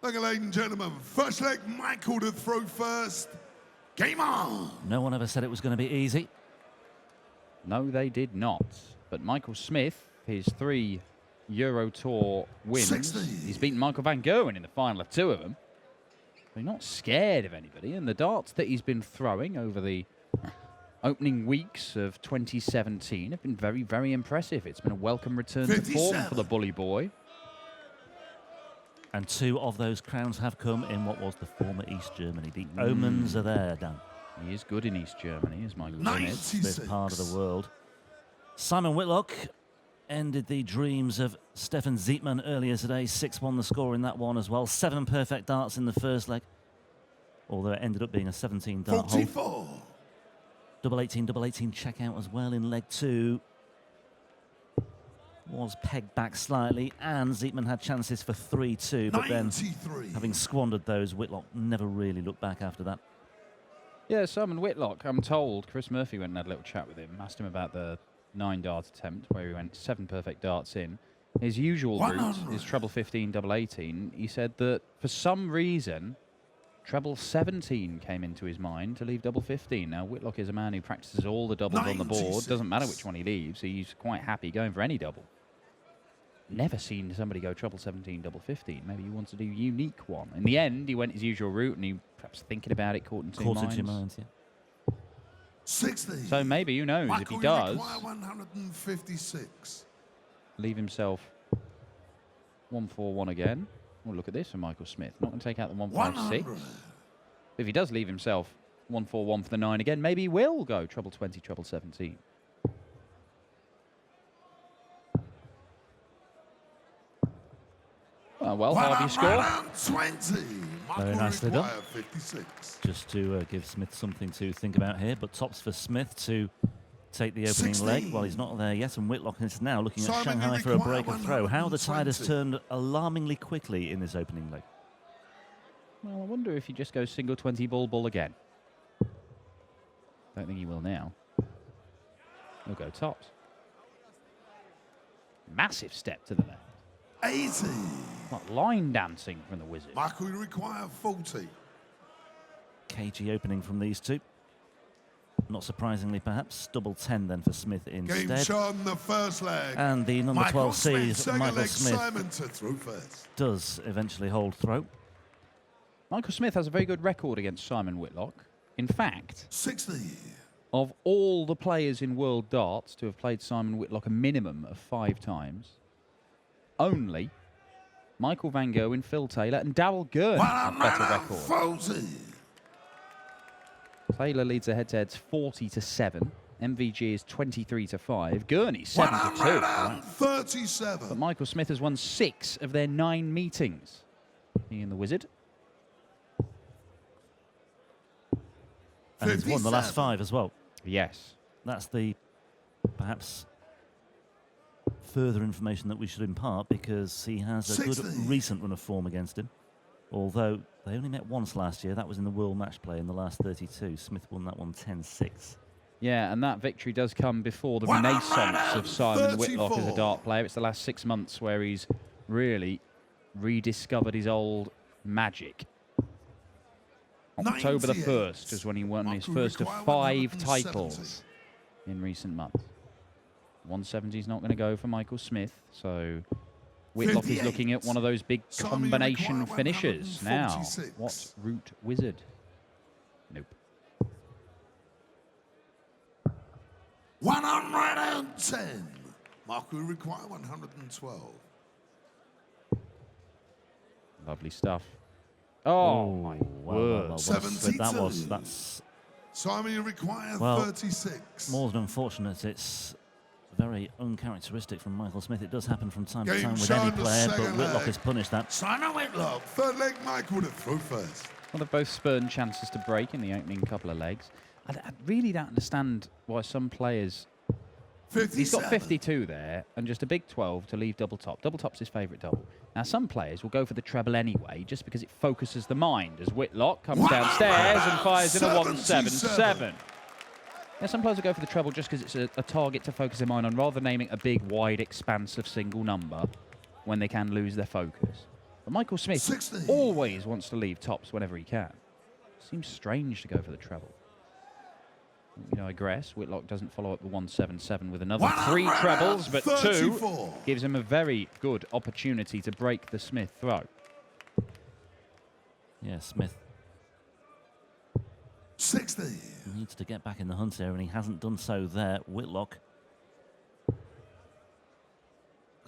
Okay, ladies and gentlemen, first leg, Michael to throw first. Game on! No one ever said it was going to be easy. No, they did not. But Michael Smith, his 3 Euro Tour wins, 60. He's beaten Michael van Gerwen in the final of 2 of them. He's not scared of anybody, and the darts that he's been throwing over the opening weeks of 2017 have been very, very impressive. It's been a welcome return to form for the bully boy. And 2 of those crowns have come in what was the former East Germany. The omens are there, Dan. He is good in East Germany, is Michael Smith. This part of the world. Simon Whitlock ended the dreams of Stefan Zietman earlier today. 6-1 the score in that one as well. 7 perfect darts in the first leg. Although it ended up being a 17-dart hole. Double 18 checkout as well in leg 2. Was pegged back slightly, and Zietman had chances for 3-2, but then, having squandered those, Whitlock never really looked back after that. Yeah, Simon Whitlock, I'm told, Chris Murphy went and had a little chat with him, asked him about the 9-dart attempt, where he went 7 perfect darts in. His usual route is treble 15, double 18. He said that, for some reason, treble 17 came into his mind to leave double 15. Now, Whitlock is a man who practices all the doubles on the board. Doesn't matter which one he leaves. He's quite happy going for any double. Never seen somebody go treble 17, double 15. Maybe he wants to do a unique one. In the end, he went his usual route, and he perhaps thinking about it, caught in two minds. Yeah. 60. So maybe, who knows, Michael, if he does, 156. leave himself 141 again. Well, look at this for Michael Smith. Not going to take out the 156. If he does leave himself 141 for the 9 again, maybe he will go treble 20, treble 17. Well, Harvey score. 20. Very nicely done. 56. Just to give Smith something to think about here, but tops for Smith to take the opening leg. Well, he's not there yet, and Whitlock is now looking at Shanghai for a break of throw. How the tide has turned alarmingly quickly in this opening leg. Well, I wonder if he just goes single 20 ball again. Don't think he will now. He'll go tops. Massive step to the left. 80. What line dancing from the Wizard. Michael, you require 40. Cagey opening from these two. Not surprisingly, perhaps. Double 10 then for Smith instead. Game shot in the first leg. And the number 12 seed, Michael Smith, Simon to throw first. does eventually hold throw. Michael Smith has a very good record against Simon Whitlock. In fact, 60. Of all the players in World Darts to have played Simon Whitlock a minimum of 5 times, only Michael van Gerwen, Phil Taylor and Darryl Gurney have better record. Taylor leads the head-to-heads 40-7. MVG is 23-5. Gurney 7-2. 37. But Michael Smith has won 6 of their 9 meetings. He and the Wizard. And he's won the last 5 as well. Yes. That's the perhaps further information that we should impart, because he has a good recent run of form against him. Although they only met once last year. That was in the World Match Play in the last 32. Smith won that one 10-6. Yeah, and that victory does come before the renaissance of Simon Whitlock as a dart player. It's the last 6 months where he's really rediscovered his old magic. October the 1st is when he won his first of 5 titles in recent months. 170 is not going to go for Michael Smith, so Whitlock is looking at one of those big combination finishes. Now, what route Wizard? Nope. 110. Mark will require 112. Lovely stuff. Oh, my word. Well, 72. That's Simon, you require 36. More than unfortunate. It's very uncharacteristic from Michael Smith. It does happen from time to time with any player, but Whitlock has punished that. Simon Whitlock, third leg, Michael to throw first. Well, they've both spurned chances to break in the opening couple of legs. I really don't understand why some players... 57. He's got 52 there and just a big 12 to leave double top. Double top's his favourite double. Now, some players will go for the treble anyway, just because it focuses the mind, as Whitlock comes downstairs and fires in a 177. Now, some players will go for the treble just because it's a target to focus their mind on, rather than naming a big, wide expanse of single number when they can lose their focus. But Michael Smith 60. always wants to leave tops whenever he can. Seems strange to go for the treble. You know, Aggress. Whitlock doesn't follow up the 177 with another 3 trebles, but 2 34. gives him a very good opportunity to break the Smith throw. Yeah, Smith 60. needs to get back in the hunt here, and he hasn't done so there. Whitlock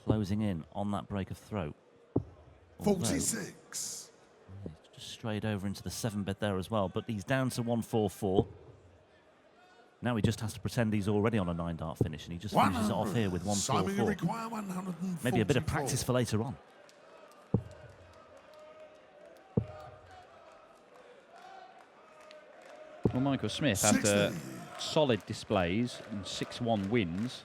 closing in on that break of throw. Although, 46. he's just strayed over into the 7-bet there as well, but he's down to 144. Now he just has to pretend he's already on a 9-dart finish, and he just finishes it off here with 144. Maybe a bit of practice for later on. Well, Michael Smith, after solid displays and 6-1 wins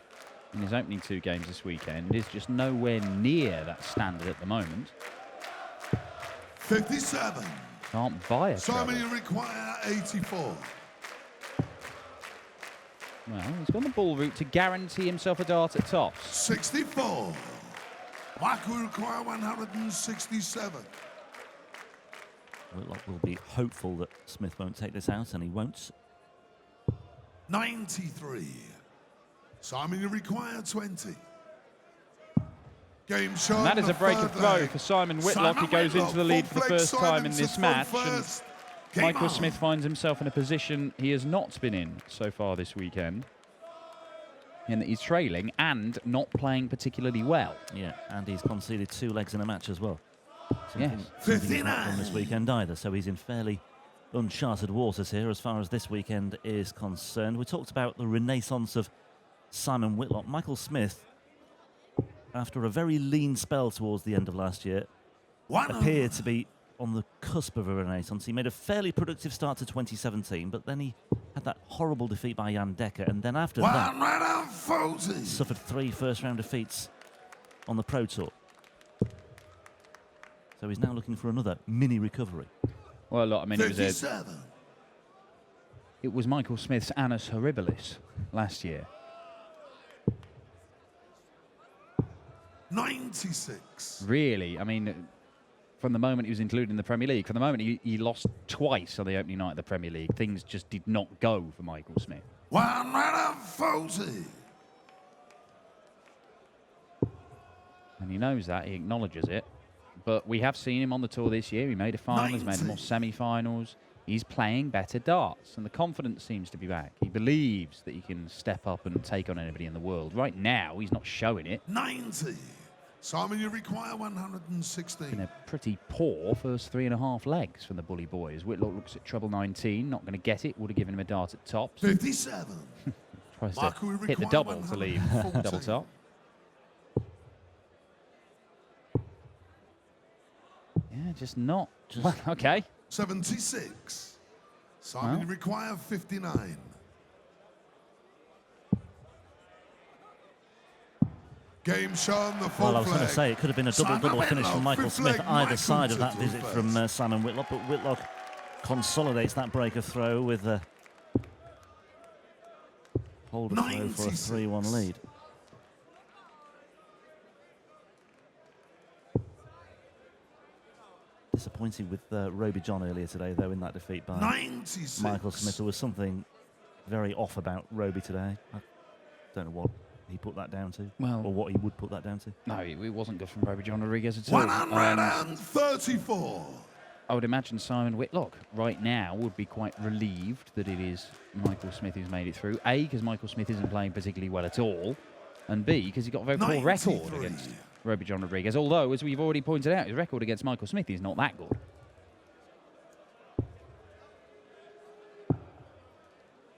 in his opening 2 games this weekend, is just nowhere near that standard at the moment. 57. Can't buy a treble. Simon, you require 84. Well, he's gone the ball route to guarantee himself a dart at tops. 64. Michael, you require 167. Whitlock will be hopeful that Smith won't take this out, and he won't. 93. Simon, you require 20. Game shot. And that is a break of throw for Simon Whitlock. He goes into the lead for the first time in this match. And Michael Smith finds himself in a position he has not been in so far this weekend, in that he's trailing and not playing particularly well. Yeah, and he's conceded 2 legs in a match as well. Yes. Something he's not done this weekend either, so he's in fairly uncharted waters here as far as this weekend is concerned. We talked about the renaissance of Simon Whitlock. Michael Smith, after a very lean spell towards the end of last year, appeared to be on the cusp of a renaissance. He made a fairly productive start to 2017, but then he had that horrible defeat by Jan Decker, and then after that, suffered 3 first-round defeats on the Pro Tour. So he's now looking for another mini recovery. Well, look, I mean, it was Michael Smith's Annus Horribilis last year. 96. Really, I mean, from the moment he was included in the Premier League, from the moment he lost twice on the opening night of the Premier League, things just did not go for Michael Smith. 140. And he knows that, he acknowledges it. But we have seen him on the tour this year. He made a final, he's made more semi-finals. He's playing better darts, and the confidence seems to be back. He believes that he can step up and take on anybody in the world. Right now, he's not showing it. 90. Simon, you require 116. Been a pretty poor first 3.5 legs from the Bully Boys. Whitlock looks at treble 19, not going to get it. Would have given him a dart at tops. 57. Tries to hit the double to leave double top. Yeah, just not. Well, okay. 76. Simon, you require 59. Game shown the full Well, I was going to flag. say, it could have been a double-double finish from Michael fifth Smith leg, either side of that Michael visit to from Simon Whitlock, but Whitlock consolidates that break of throw with a hold of throw for a 3-1 lead. Disappointed with Roby John earlier today, though, in that defeat by 96. Michael Smith. There was something very off about Roby today. I don't know what he put that down to, Well, or what he would put that down to. No, it wasn't good from Roby John Rodriguez at all. 134. I would imagine Simon Whitlock right now would be quite relieved that it is Michael Smith who's made it through. A, because Michael Smith isn't playing particularly well at all, and B, because he got a very poor record against Roby John Rodriguez. Although, as we've already pointed out, his record against Michael Smith is not that good.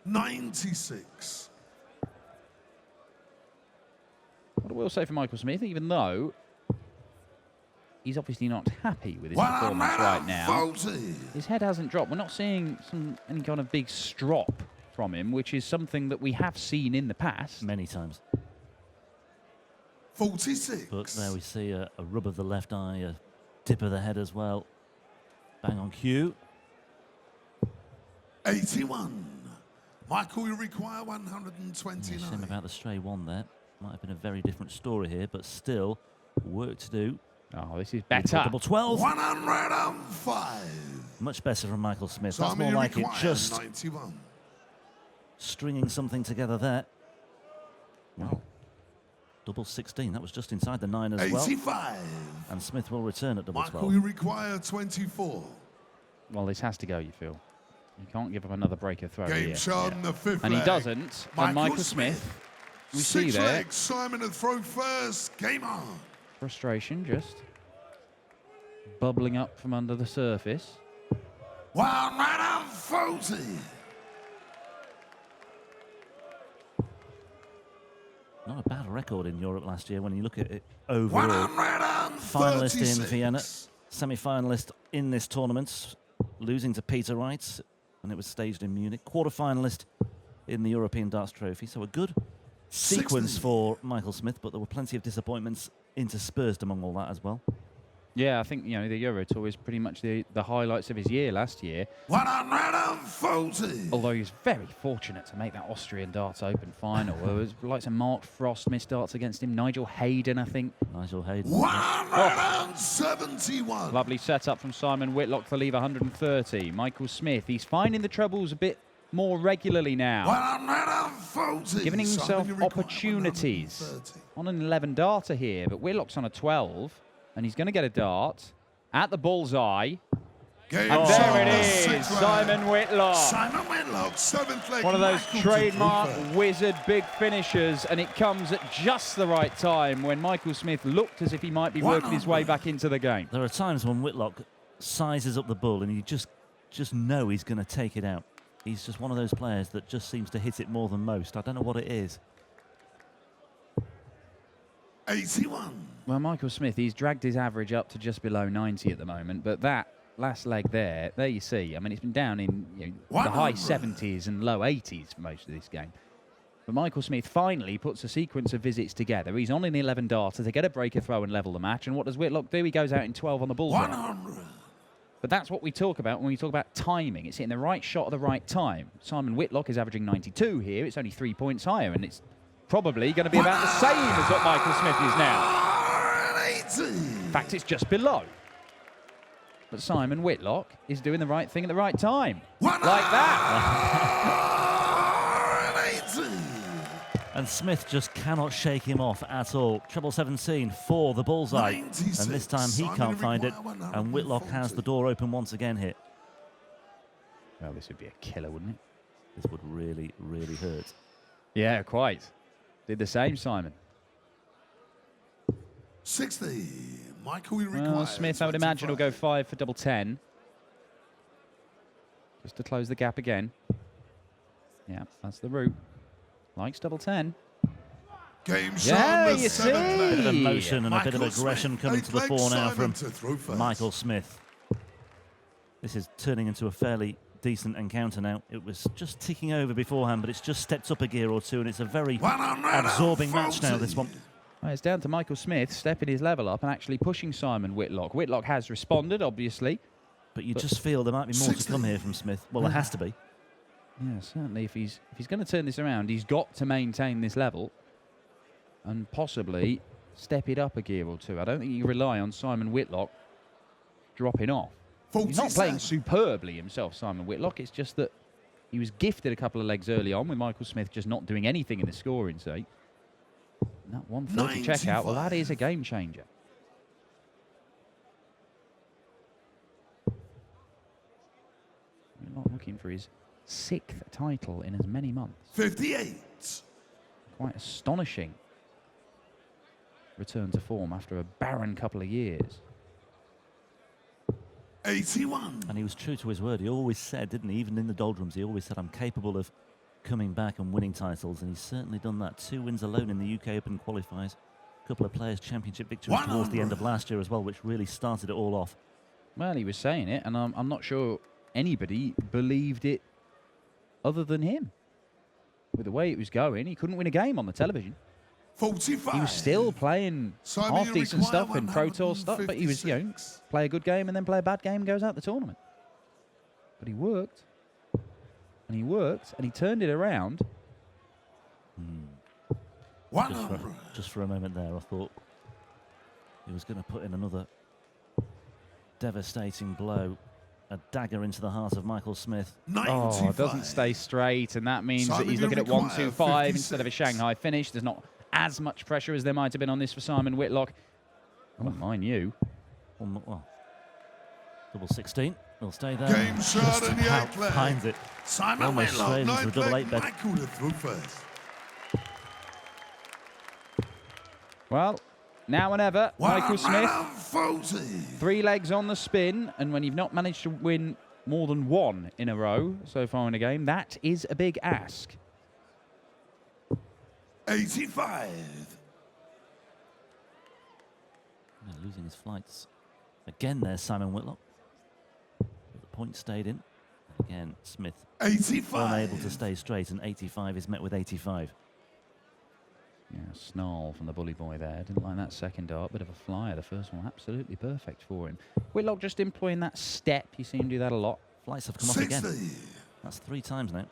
96. What I will say for Michael Smith, even though he's obviously not happy with his performance right now, his head hasn't dropped. We're not seeing any kind of big strop from him, which is something that we have seen in the past. Many times. 46. But there we see a rub of the left eye, a dip of the head as well. Bang on cue. 81. Michael, you require 129. Shame about the stray one there. Might have been a very different story here, but still work to do Oh, this is Double better. 12. 105. Much better from Michael Smith. That's Simon, more you like it. require Just 91. stringing something together there. Wow. Double 16. That was just inside the 9 as well. 85. And Smith will return at double Michael, 12. you require 24. Well, this has to go, you feel. You can't give up another breaker throw Game here. shot in the fifth And he leg. doesn't. And Michael Smith, we see Six there, legs. Simon to throw first. Game on. frustration just bubbling up from under the surface. 140. Not a bad record in Europe last year when you look at it overall. 136. Finalist in Vienna, semi-finalist in this tournament, losing to Peter Wright, and it was staged in Munich. Quarter-finalist in the European Darts Trophy, so a good sequence 60. for Michael Smith, but there were plenty of disappointments interspersed among all that as well. Yeah, I think, you know, the Euro Tour is pretty much the highlights of his year last year. 140. Although he was very fortunate to make that Austrian Darts Open final. There was likes of Mark Frost missed darts against him. Nigel Hayden, I think. Nigel Hayden. 171. Lovely setup from Simon Whitlock for leave 130. Michael Smith, he's finding the trebles a bit more regularly now. 140. Giving Simon, himself you require opportunities. 130. On an 11 darter here, but Whitlock's on a 12. And he's going to get a dart at the bullseye. Game And shot there in it the is, sixth leg. Simon Whitlock. Simon Whitlock, seventh leg. One of those Michael to trademark throw first. wizard big finishers, and it comes at just the right time when Michael Smith looked as if he might be working his way back into the game. There are times when Whitlock sizes up the bull and you just know he's going to take it out. He's just one of those players that just seems to hit it more than most. I don't know what it is. 81. Well, Michael Smith, he's dragged his average up to just below 90 at the moment, but that last leg there you see. I mean, it's been down in the high 70s and low 80s for most of this game. But Michael Smith finally puts a sequence of visits together. He's on an 11 darter to get a breaker throw and level the match. And what does Whitlock do? He goes out in 12 on the bullseye. 100. But that's what we talk about when we talk about timing. It's hitting the right shot at the right time. Simon Whitlock is averaging 92 here. It's only 3 points higher, and it's probably going to be about the same as what Michael Smith is now. 180. In fact, it's just below. But Simon Whitlock is doing the right thing at the right time. Like that. 180. And Smith just cannot shake him off at all. Treble 17 for the bullseye. 96. And this time he Simon can't find it. require And Whitlock has 140. the door open once again here. Well, this would be a killer, wouldn't it? This would really, really hurt. Yeah, quite. Did the same, Simon. 60. Michael, you require Well, Smith, I would imagine, will go 25. 5 for double 10. Just to close the gap again. Yeah, that's the route. Likes double 10. Game Yeah, shot in the you seventh see. A bit of leg. emotion and a bit of Michael aggression Smith, coming eighth to the leg, fore now Simon from to throw first. Michael Smith. This is turning into a fairly decent encounter now. It was just ticking over beforehand, but it's just stepped up a gear or two, and it's a very 140. absorbing match now, this one. Well, it's down to Michael Smith stepping his level up and actually pushing Simon Whitlock. Whitlock has responded, obviously. But you just feel there might be more to 60. come here from Smith. Well, there has to be. Yeah, certainly. If he's going to turn this around, he's got to maintain this level and possibly step it up a gear or two. I don't think you rely on Simon Whitlock dropping off. He's not 47. playing superbly himself, Simon Whitlock. It's just that he was gifted a couple of legs early on with Michael Smith just not doing anything in the scoring sake. And that 130 checkout, well, that is a game changer. We're not looking for his 6th title in as many months. 58. Quite astonishing return to form after a barren couple of years. 81. And he was true to his word. He always said, didn't he, even in the doldrums, he always said, I'm capable of coming back and winning titles. And he's certainly done that. 2 wins alone in the UK Open qualifiers. A couple of Players' Championship victories towards the end of last year as well, which really started it all off. Well, he was saying it, and I'm not sure anybody believed it other than him. With the way it was going, he couldn't win a game on the television. 45. He was still playing Simon, half you decent require stuff in Pro Tour stuff, but he was, 156. play a good game and then play a bad game and goes out the tournament. But he worked, and he worked, and he turned it around. Just 100. for a moment there, I thought He was going to put in another devastating blow. A dagger into the heart of Michael Smith. 95. Oh, it doesn't stay straight, and that means that Simon, he's you looking at require 125 instead of a 56. Shanghai finish. There's not as much pressure as there might have been on this for Simon Whitlock. Oh, mind you. Well, double 16. He'll stay there. Game shot Just in the about 8th leg. finds it. Simon Almost Whitlock, straight into a 9th double leg, 8 bet. Michael to throw first. Well, now and ever, Michael Smith. 140. 3 legs on the spin, and when you've not managed to win more than 1 in a row so far in a game, that is a big ask. 85. Yeah, losing his flights. Again, there's Simon Whitlock. But the point stayed in. And again, Smith 85. unable to stay straight, and 85 is met with 85. Yeah, snarl from the bully boy there. Didn't like that second dart. Bit of a flyer. The first one absolutely perfect for him. Whitlock just employing that step. You see him do that a lot. Flights have come off 60. again. That's 3 times now.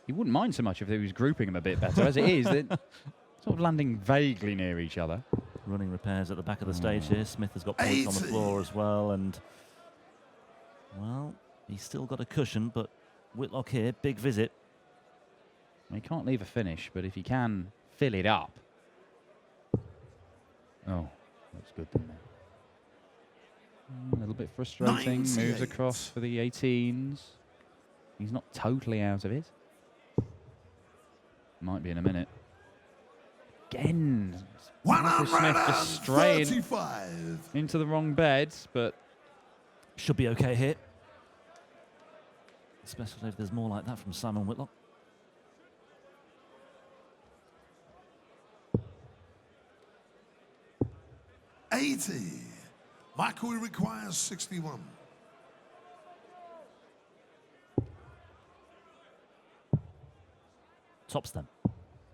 You wouldn't mind so much if he was grouping them a bit better. As it is, they're sort of landing vaguely near each other. Running repairs at the back of the stage here. Smith has got points on the 80. floor as well, and well, he's still got a cushion, but Whitlock here, big visit. He can't leave a finish, but if he can fill it up. Oh, looks good, didn't it? A little bit frustrating. 98. Moves across for the 18s. He's not totally out of it. Might be in a minute. Again, Michael Smith just straying 135. into the wrong bed, but Should be okay here. Especially if there's more like that from Simon Whitlock. Michael requires 61. Tops them.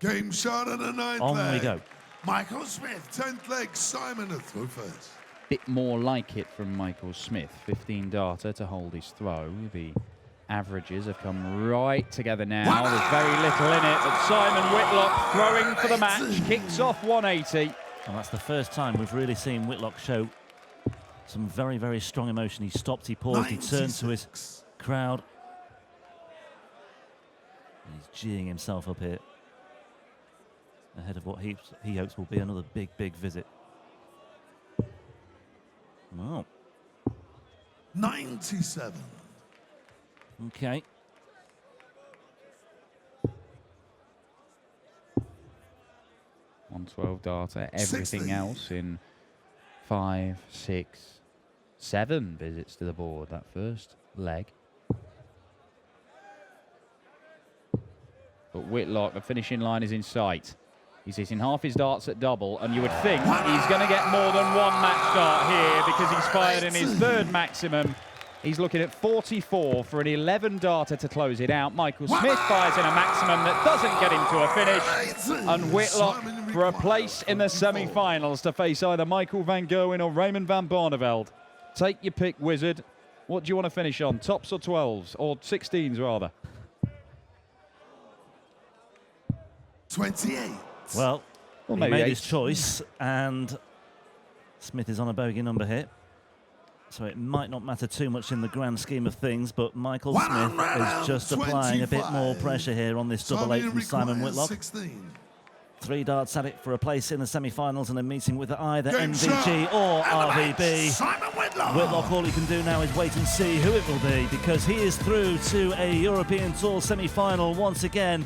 Game shot at the 9th On leg. we go. Michael Smith, 10th leg, Simon to throw first. bit more like it from Michael Smith. 15 darter to hold his throw. The averages have come right together now. There's very little in it, but Simon Whitlock throwing for the match. Kicks off 180. And that's the first time we've really seen Whitlock show some very, very strong emotion. He stopped, he paused, he turned to his crowd. And he's geeing himself up here ahead of what he hopes will be another big, big visit. Oh, 97. okay. .112 darter, everything 60. else in 5, 6, 7 visits to the board, that first leg. But Whitlock, the finishing line is in sight. He's hitting half his darts at double, and you would think he's going to get more than one match start here because he's fired in his third maximum. He's looking at 44 for an 11 darter to close it out. Michael Smith fires in a maximum that doesn't get him to a finish. And Whitlock for a place in the semi-finals to face either Michael van Gerwen or Raymond van Barneveld. Take your pick, Wizard. What do you want to finish on, tops or 12s, or 16s rather? 28. Well, he maybe made 8. his choice, and Smith is on a bogey number here. So it might not matter too much in the grand scheme of things, but Michael Smith is just applying a bit more pressure here on this double 8 from Simon Whitlock. 16. 3 darts at it for a place in the semi-finals and a meeting with either Game MVG shot. or Elevate RVB. Simon Whitlock. Whitlock, all he can do now is wait and see who it will be, because he is through to a European Tour semi-final once again.